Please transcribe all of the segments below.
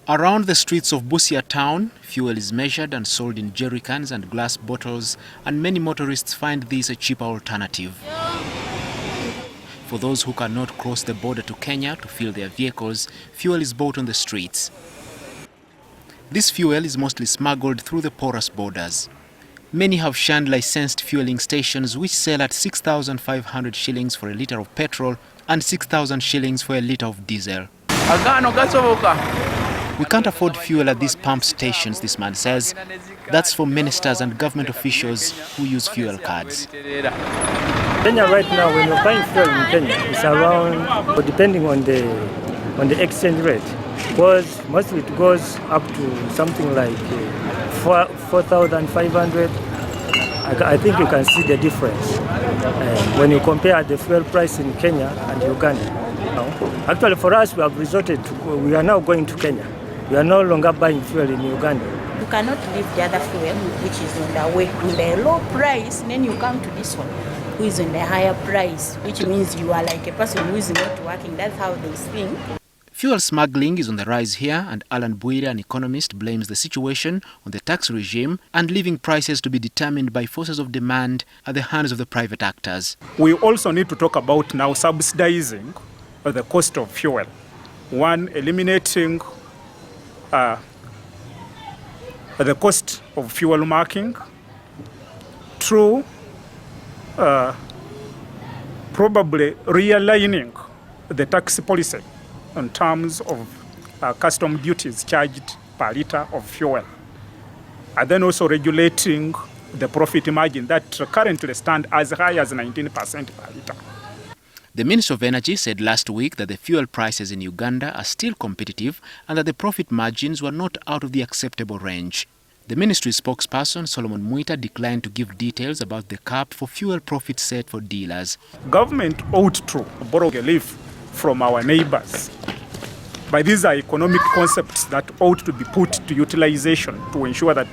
Around the streets of Busia town, fuel is measured and sold in jerry cans and glass bottles, and many motorists find this a cheaper alternative. For those who cannot cross the border to Kenya to fill their vehicles, fuel is bought on the streets. This fuel is mostly smuggled through the porous borders. Many have shunned licensed fueling stations which sell at 6,500 shillings for a litre of petrol and 6,000 shillings for a litre of diesel. We can't afford fuel at these pump stations, this man says. That's for ministers and government officials who use fuel cards. Kenya right now, when you're buying fuel in Kenya, it's around, depending on the exchange rate, because mostly it goes up to something like 4,500. I think you can see the difference when you compare the fuel price in Kenya and Uganda. Actually, for us, we are now going to Kenya. We are no longer buying fuel in Uganda. You cannot leave the other fuel, which is on the way, on the low price, and then you come to this one, who is on the higher price, which means you are like a person who is not working. That's how they think. Fuel smuggling is on the rise here, and Alan Buire, an economist, blames the situation on the tax regime and leaving prices to be determined by forces of demand at the hands of the private actors. We also need to talk about now subsidizing the cost of fuel. One, eliminating the cost of fuel marking. Two, probably realigning the tax policy in terms of custom duties charged per litre of fuel. And then also regulating the profit margin that currently stand as high as 19% per litre. The Minister of Energy said last week that the fuel prices in Uganda are still competitive and that the profit margins were not out of the acceptable range. The ministry spokesperson, Solomon Mwita, declined to give details about the cap for fuel profit set for dealers. Government ought to borrow a leaf from our neighbors. But these are economic concepts that ought to be put to utilization to ensure that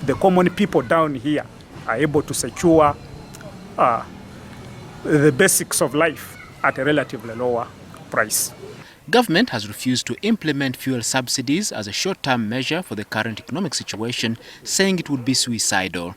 the common people down here are able to secure the basics of life at a relatively lower price. Government has refused to implement fuel subsidies as a short-term measure for the current economic situation, saying it would be suicidal.